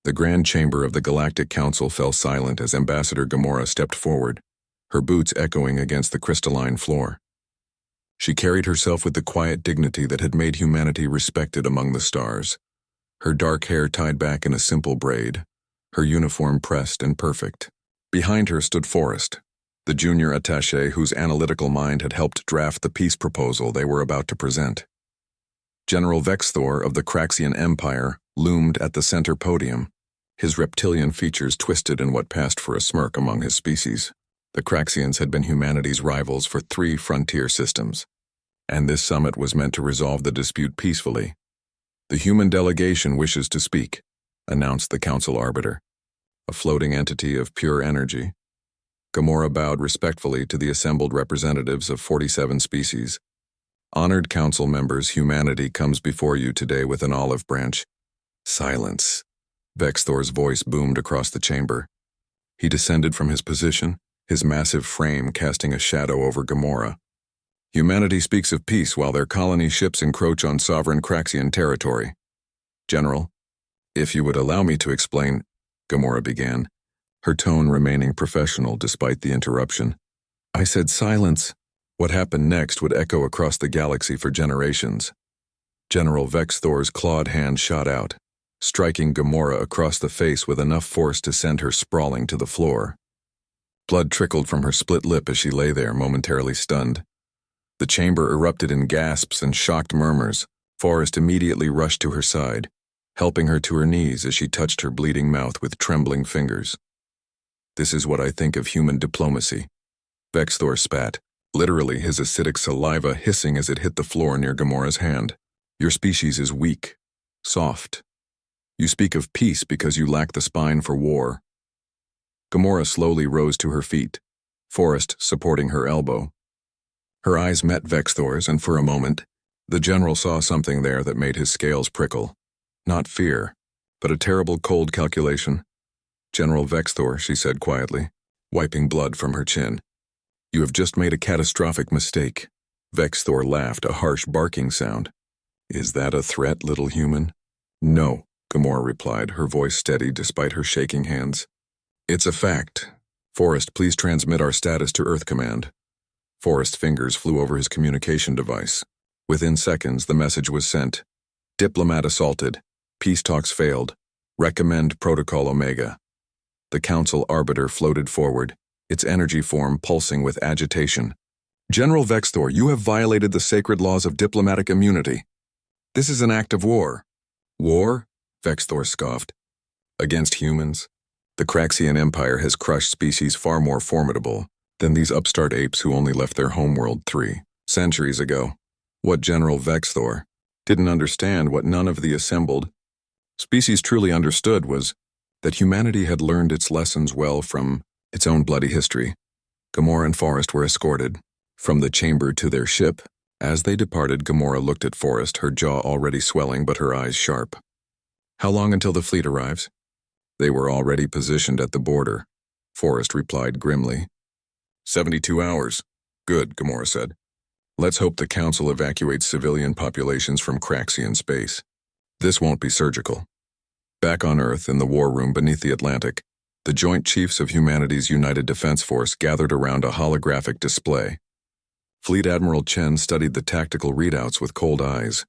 The grand chamber of the Galactic Council fell silent as Ambassador Gamora stepped forward, her boots echoing against the crystalline floor. She carried herself with the quiet dignity that had made humanity respected among the stars, her dark hair tied back in a simple braid, her uniform pressed and perfect. Behind her stood Forrest, the junior attaché whose analytical mind had helped draft the peace proposal they were about to present. General Vexthor of the Craxian Empire loomed at the center podium, his reptilian features twisted in what passed for a smirk among his species. The Craxians had been humanity's rivals for 3 frontier systems, and this summit was meant to resolve the dispute peacefully. "The human delegation wishes to speak," announced the council arbiter, a floating entity of pure energy. Gamora bowed respectfully to the assembled representatives of 47 species. "Honored council members, humanity comes before you today with an olive branch." Silence. Vexthor's voice boomed across the chamber. He descended from his position, his massive frame casting a shadow over Gamora. "Humanity speaks of peace while their colony ships encroach on sovereign Craxian territory. General, if you would allow me to explain," Gamora began, her tone remaining professional despite the interruption. "I said silence." What happened next would echo across the galaxy for generations. General Vexthor's clawed hand shot out, striking Gamora across the face with enough force to send her sprawling to the floor. Blood trickled from her split lip as she lay there, momentarily stunned. The chamber erupted in gasps and shocked murmurs. Forrest immediately rushed to her side, helping her to her knees as she touched her bleeding mouth with trembling fingers. "This is what I think of human diplomacy." Vexthor spat, literally his acidic saliva hissing as it hit the floor near Gamora's hand. "Your species is weak, soft. You speak of peace because you lack the spine for war." Gamora slowly rose to her feet, Forrest supporting her elbow. Her eyes met Vexthor's, and for a moment, the general saw something there that made his scales prickle. Not fear, but a terrible cold calculation. "General Vexthor," she said quietly, wiping blood from her chin, "you have just made a catastrophic mistake." Vexthor laughed, a harsh barking sound. "Is that a threat, little human?" "No," Gamora replied, her voice steady despite her shaking hands. "It's a fact. Forrest, please transmit our status to Earth Command." Forrest's fingers flew over his communication device. Within seconds, the message was sent. "Diplomat assaulted. Peace talks failed. Recommend Protocol Omega." The council arbiter floated forward, its energy form pulsing with agitation. "General Vexthor, you have violated the sacred laws of diplomatic immunity. This is an act of war." "War?" Vexthor scoffed. "Against humans? The Craxian Empire has crushed species far more formidable than these upstart apes who only left their homeworld 3 centuries ago." What General Vexthor didn't understand, what none of the assembled species truly understood, was that humanity had learned its lessons well from its own bloody history. Gamora and Forrest were escorted from the chamber to their ship. As they departed, Gamora looked at Forrest, her jaw already swelling but her eyes sharp. "How long until the fleet arrives?" "They were already positioned at the border," Forrest replied grimly. 72 hours. "Good," Gamora said. "Let's hope the Council evacuates civilian populations from Craxian space. This won't be surgical." Back on Earth, in the war room beneath the Atlantic, the Joint Chiefs of Humanity's United Defense Force gathered around a holographic display. Fleet Admiral Chen studied the tactical readouts with cold eyes.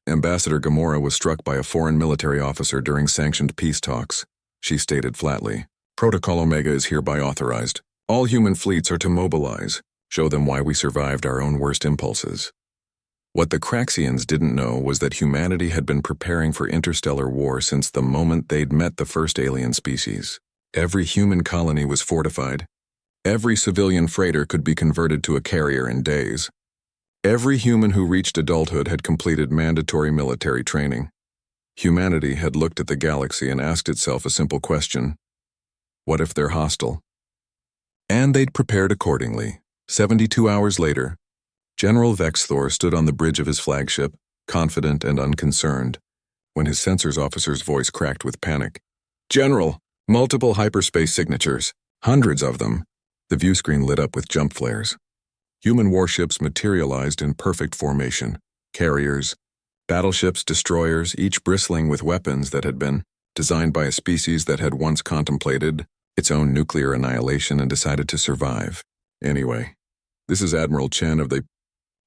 Ambassador Gamora was struck by a foreign military officer during sanctioned peace talks. She stated flatly, "Protocol Omega is hereby authorized. All human fleets are to mobilize, show them why we survived our own worst impulses." What the Craxians didn't know was that humanity had been preparing for interstellar war since the moment they'd met the first alien species. Every human colony was fortified. Every civilian freighter could be converted to a carrier in days. Every human who reached adulthood had completed mandatory military training. Humanity had looked at the galaxy and asked itself a simple question: what if they're hostile? And they'd prepared accordingly. 72 hours later, General Vexthor stood on the bridge of his flagship, confident and unconcerned, when his sensors officer's voice cracked with panic. "General, multiple hyperspace signatures, hundreds of them." The view screen lit up with jump flares. Human warships materialized in perfect formation. Carriers, battleships, destroyers, each bristling with weapons that had been designed by a species that had once contemplated its own nuclear annihilation and decided to survive. Anyway, this is Admiral Chen of the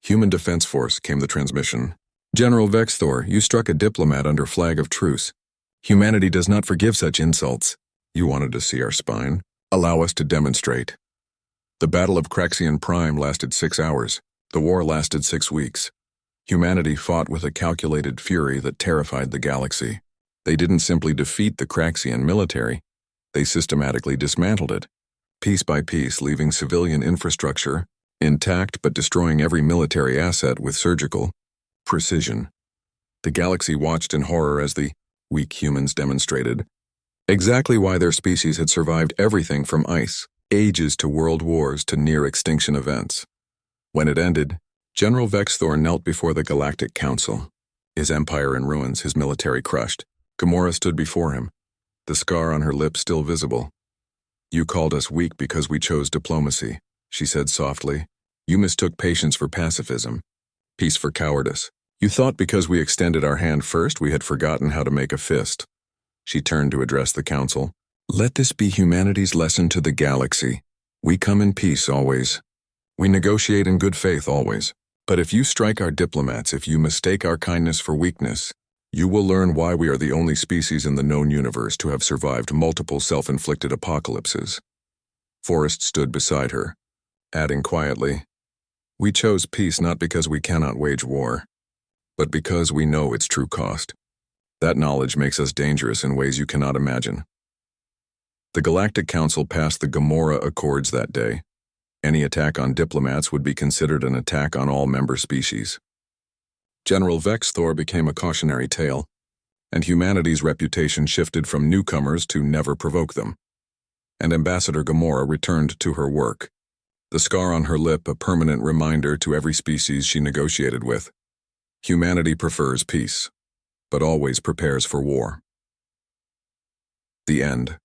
Human Defense Force, came the transmission. General Vexthor, you struck a diplomat under flag of truce. Humanity does not forgive such insults. You wanted to see our spine? Allow us to demonstrate. The Battle of Craxian Prime lasted 6 hours. The war lasted 6 weeks. Humanity fought with a calculated fury that terrified the galaxy. They didn't simply defeat the Craxian military. They systematically dismantled it, piece by piece, leaving civilian infrastructure intact but destroying every military asset with surgical precision. The galaxy watched in horror as the weak humans demonstrated exactly why their species had survived everything from ice ages to world wars to near-extinction events. When it ended, General Vexthor knelt before the Galactic Council. His empire in ruins, his military crushed. Gamora stood before him, the scar on her lip still visible. You called us weak because we chose diplomacy, she said softly. You mistook patience for pacifism, peace for cowardice. You thought because we extended our hand first, we had forgotten how to make a fist. She turned to address the council. Let this be humanity's lesson to the galaxy. We come in peace always. We negotiate in good faith always. But if you strike our diplomats, if you mistake our kindness for weakness, you will learn why we are the only species in the known universe to have survived multiple self-inflicted apocalypses. Forrest stood beside her, adding quietly, we chose peace not because we cannot wage war, but because we know its true cost. That knowledge makes us dangerous in ways you cannot imagine. The Galactic Council passed the Gamora Accords that day. Any attack on diplomats would be considered an attack on all member species. General Vexthor became a cautionary tale, and humanity's reputation shifted from newcomers to never provoke them. And Ambassador Gamora returned to her work, the scar on her lip a permanent reminder to every species she negotiated with. Humanity prefers peace, but always prepares for war. The end.